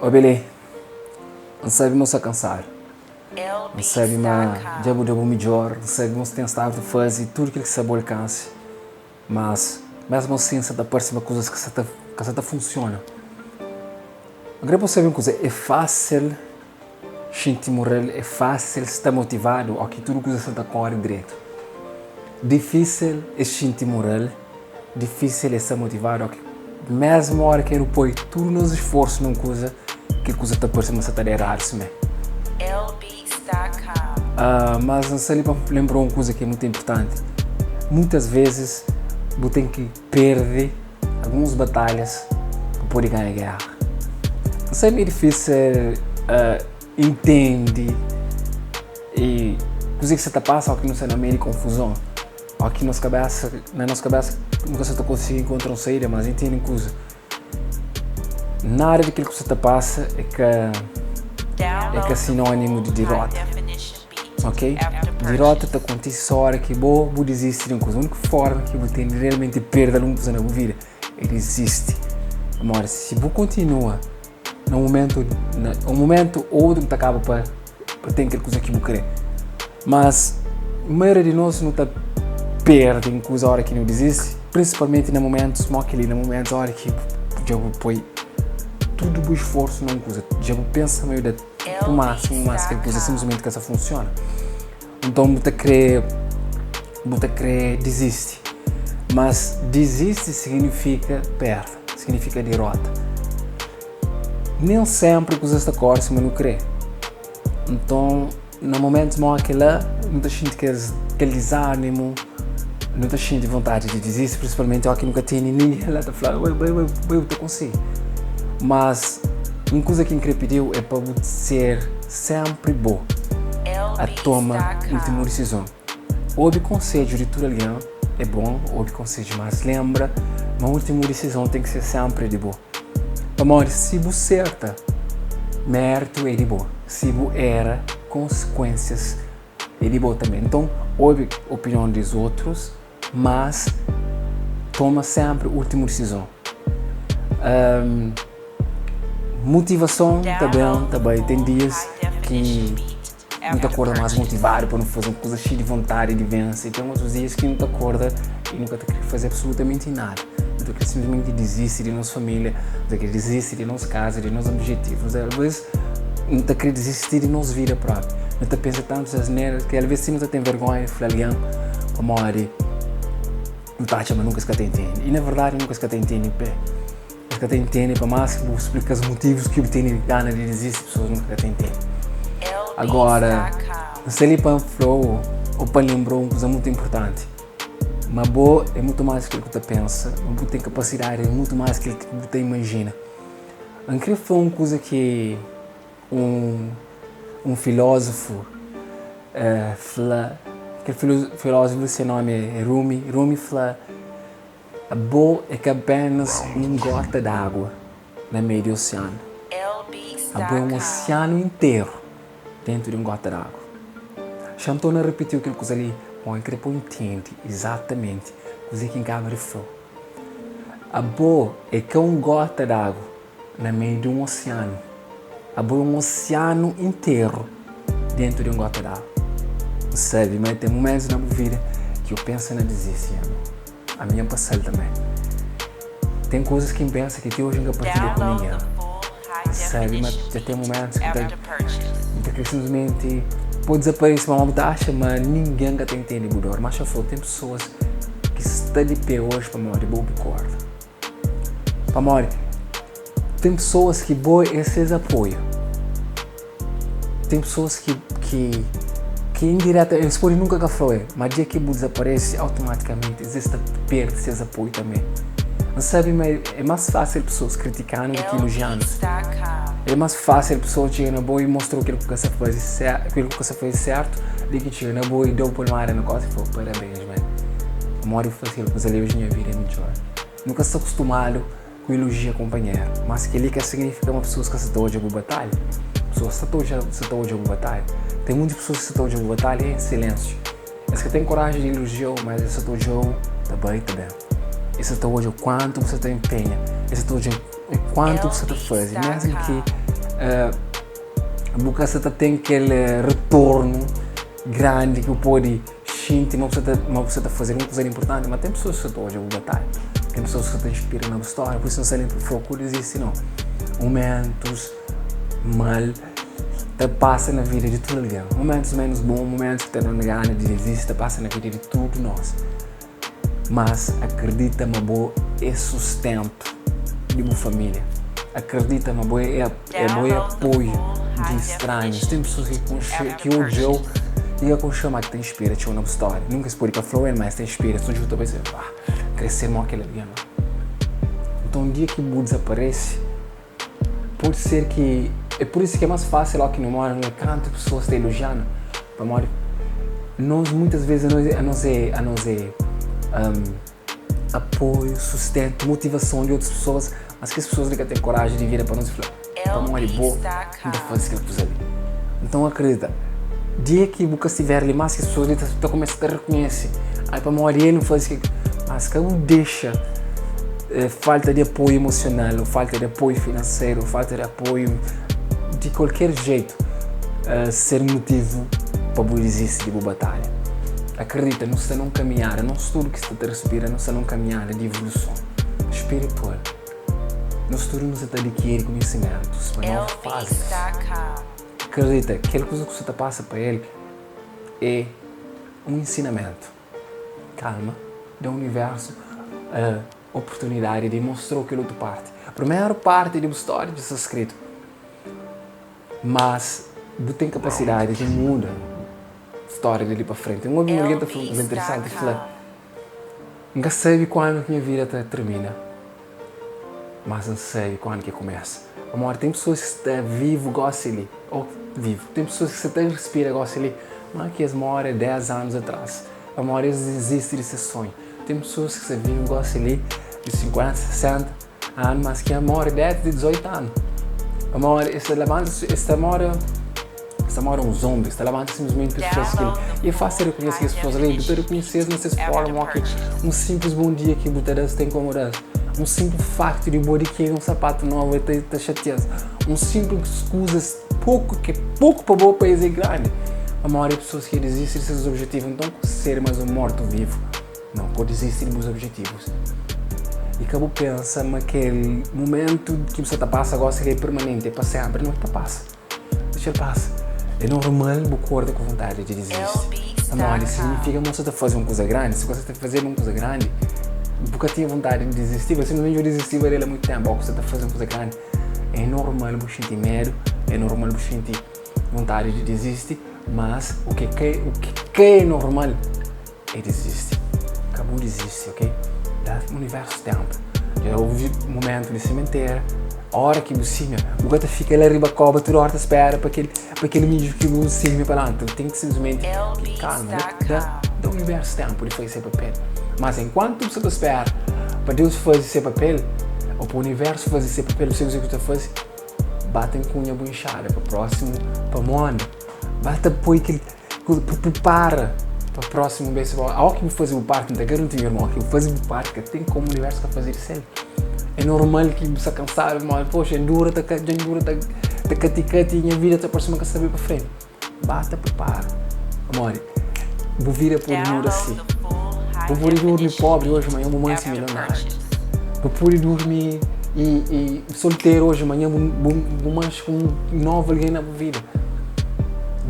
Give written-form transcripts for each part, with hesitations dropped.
Ô, Belê, não sabemos a cansar. Não sabemos já mudou melhor, não sabemos que tem estado a fazer tudo aquilo que se alcance. Mas, mesmo assim, você está percebendo coisas que você funciona. Agora, você sabe uma coisa, é fácil sentir moral, é fácil estar motivado ao que tudo que você está com direito. Difícil é sentir moral, difícil é estar motivado ao que mesmo a hora que eu põe tudo nos esforços numa coisa, que coisa está percebendo você está errado, sim. Mas não sei, lembrou uma coisa que é muito importante. Muitas vezes você tem que perder algumas batalhas para poder ganhar a guerra. Não sei, é difícil entender e coisa que você está passando aqui no seu meio de confusão. Aqui na nossa cabeça nunca você está conseguindo encontrar uma saída, mas entende coisa. Nada daquilo que você está passando é que é sinônimo de derrota. Ok? Derrota te acontece só a hora que você desiste de uma coisa. A única forma que você tem de realmente perder alguma coisa na sua vida é desistir. Mas se você continua no momento outro que acaba para ter aquela coisa que você quer. Mas a maioria de nós não está perdendo coisa a hora que não desiste, principalmente no momento a hora que já põe tudo o esforço numa coisa, já pensa meio do máximo, mas que coisa simplesmente que essa funciona. Então, você querer desiste. Mas desiste significa perda, significa derrota. Nem sempre coisas está correndo, mas não crê. Então, no momento que lá, não está sentindo aquele desânimo, não está sentindo vontade de desistir, principalmente ao que nunca tem ninguém lá está falando, eu estou consigo. Mas uma coisa que me pediu é para você ser sempre bom a tomar última decisão. O conselho de todo alguém é bom, o conselho mas lembra, mas a última decisão tem que ser sempre de boa. Amor, se você acerta, mérito é de boa. Se você erra, consequências é de boa também. Então, ouve a opinião dos outros, mas toma sempre a última decisão. Motivação também. Tem dias que não te acorda mais motivado para não fazer uma coisa cheia de vontade de vencer. E tem outros dias que não te acorda e nunca te quer fazer absolutamente nada. Então, que simplesmente desiste de nossa família, que desiste de nossa casa, de nossos objetivos. Às vezes, não te quer desistir de nossa vida própria. Não te pensa tanto nas neiras que às vezes não te tem vergonha de falar alguém para morrer. Não está achando nunca que te entende. E na verdade, nunca que te entende em pé. Que te entende para mais que explicar os motivos que tem ganas de desistir, pessoas nunca te entendem. Agora, se ele falou ou para lembrou uma coisa muito importante. Mas boa é muito mais do que você pensa, mas tem capacidade, é muito mais do que você imagina. Incrível foi uma coisa que um filósofo fala, aquele filósofo, seu nome é Rumi fala, a boa é que apenas uma gota d'água no meio do oceano. A boa é um oceano inteiro dentro de uma gota d'água. Chantona repetiu aquilo que ali, bom, que depois entende exatamente o que acaba de falar. A boa é que uma gota d'água no meio de um oceano. A boa é um oceano inteiro dentro de uma gota d'água. Sabe, mas tem momentos na minha vida que eu penso na desistir. A minha passada também. Tem coisas que eu penso que até hoje nunca partilho com ninguém. Sabe, mas já tem momentos que simplesmente pode desaparecer uma mudança, mas ninguém nunca tem entendido mudar. Mas já falou, tem pessoas que estão de pé hoje para morrer, boa corda. Para morrer. Tem pessoas que boa esse apoio. Tem pessoas que indiretamente, eles podem nunca falar, mas dia que ele desaparece, automaticamente existe perda esse apoio também. Não sabe, mas é mais fácil pessoas criticando do que elogiando. É mais fácil pessoas chegarem na boa e mostrar aquilo que você fez certo, do que chegar na boa e deu por uma área no negócio e falou, parabéns, velho. A maior fácil coisa ali hoje na minha vida é melhor. Nunca estou acostumado com elogio companheiro, mas que ele quer significar uma pessoa que se está hoje a batalha. Pessoas que estão hoje a batalha. Tem muitas pessoas que estão hoje a batalha em silêncio. Esse que tem coragem de elogiar, mas esse está hoje está bem. Esse está hoje o quanto você tem empenha. Esse está hoje o quanto você está fazendo. Mesmo que Porque você tem aquele retorno grande que pode sentir, mas você está fazendo uma coisa importante, mas tem pessoas que estão hoje a batalha, tem pessoas que te inspiram na história, por isso não sei procura existe não. Momentos mal te passa na vida de todo alguém, momentos menos bons, momentos que te dão gana de desistir, passa na vida de todos nós. Mas acredita, uma boa é sustento de uma família. Acredita, uma boa é apoio de estranhos. Tem pessoas que odiam e que chama que te inspira, te uma história. Nunca se pode falar, mas te inspira. Só junto vai dizer, crescer mal aquele dia. Então, um dia que o desaparece, pode ser que é por isso que é mais fácil lá que não mora no canto, pessoas te elogiando. Nós muitas vezes a nós é apoio, sustento, motivação de outras pessoas, mas que as pessoas nunca têm coragem de vir para nós e falar, para mim é bom, não faz aquilo que ali. Então acredita, dia que você estiver ali, mais que as pessoas estão começando a reconhecer, aí para mim ele não faz aquilo, mas que não deixa falta de apoio emocional, ou falta de apoio financeiro, ou falta de apoio de qualquer jeito ser motivo para você existir de boa batalha. Acredita, não está num caminhar, não tudo que está a respirar, não está num caminhar de evolução espiritual. Nós tudo nos está a adquirir conhecimentos para novas fases. Acredita, aquela coisa que você passa para ele é um ensinamento. Calma, do universo oportunidade de mostrar aquela outra parte. A primeira parte de uma história de ser escrito, mas você tem capacidade de mudar história dali para frente. Um alguém está falando coisa interessante e fala, nunca sei quando que minha vida termina, mas não sei quando que começa. Amor, tem pessoas que estão vivas, gostam ali, ou vivo. Tem pessoas que estão respira, gostam ali, mas que eles moram 10 anos atrás. Amor, eles desistem desse sonho. Tem pessoas que estão vivas, gostam ali, de 50, 60 anos, mas que moram 10, 18 anos. Amor, esta mora um zombi, está levando simplesmente pessoas que é fácil reconhecer as pessoas ali, você reconhecer nessas formas que um simples bom dia que você tem incomodado, um simples facto de body que um sapato novo está chateado, um simples escusas pouco para o país é grande. A maioria de pessoas que desistem de seus objetivos não estão ser mais um morto-vivo, não, pode desistir dos objetivos. E acabou pensando naquele momento que você passa agora é permanente, é para sempre, não é para passa, deixa ele passar. É normal você acordar com vontade de desistir. Amor, isso significa que você está fazendo uma coisa grande. Se você está fazendo uma coisa grande, você tem vontade de desistir, você não vai desistir há muito tempo. Ou você está fazendo uma coisa grande, é normal você sentir medo, é normal você sentir vontade de desistir, mas o que é normal é desistir. Acabou de desistir, ok? Dá o universo tempo. Já houve um momento de cemitério. A hora que você fica lá arriba a cobra, toda hora espera para aquele mídia que você me para lá. Então tem que simplesmente calma, dá o universo tempo de fazer esse papel. Mas enquanto você espera para Deus fazer esse papel, ou para o universo fazer esse papel, você está fazendo, batem com a bunchada para o próximo, para o mundo. Bata por aquele, prepara para o próximo mês. Ao que me fazer o parte, não garanto meu irmão, que eu fazer o parte, que tem como o universo para fazer isso. É normal que você está cansado, mas poxa, endura, está caticate e a vida está próxima que saber para frente. Basta, prepara. Amor, vou vir a pôr dinheiro assim. Vou poder dormir pobre hoje, amanhã vou mais milionário. Vou poder dormir e solteiro hoje, amanhã vou mais com um novo alguém na vida.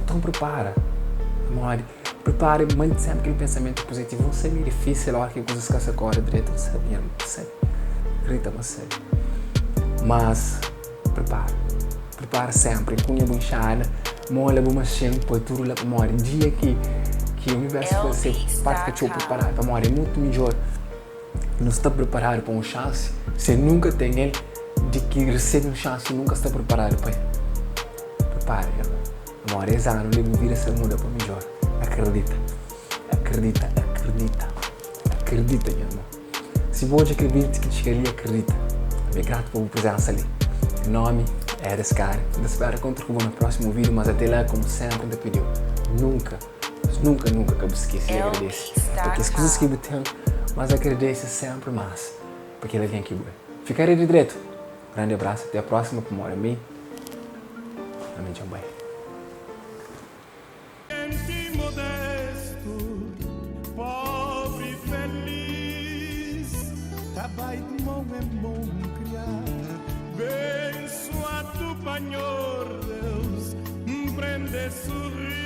Então prepara. Amor, prepara e mande sempre aquele pensamento positivo. Não sei, é difícil a hora que a coisa se corre direito, não sabia, não sei. Acredita você. Mas prepara sempre, cunha bunchada, molha uma machine, põe tudo lá para morrer. Dia que o universo vai ser parte que eu preparar para morrer, é muito melhor. Não está preparado para uma chance, você nunca tem ele de que recebe uma chance, nunca está preparado para ele. Prepara, amor, esse ano ele vira essa muda para melhor. Acredita, meu irmão. Se você acredita que chegaria, acredita. É grato por presença ali. Meu nome é Descar. Espero que contribuam no próximo vídeo, mas até lá, como sempre, te pediu. Nunca que eu esqueça de agradecer. Porque as coisas que eu tenho, mas agradeço sempre mais. Porque ele vem aqui. Fica aí de direito. Grande abraço, até a próxima, por mim. Amém, Jambai. Gente modesto, pobre e feliz, trabalho de mão em mão criar. Bençoa tu Senhor Deus, prende sorrir.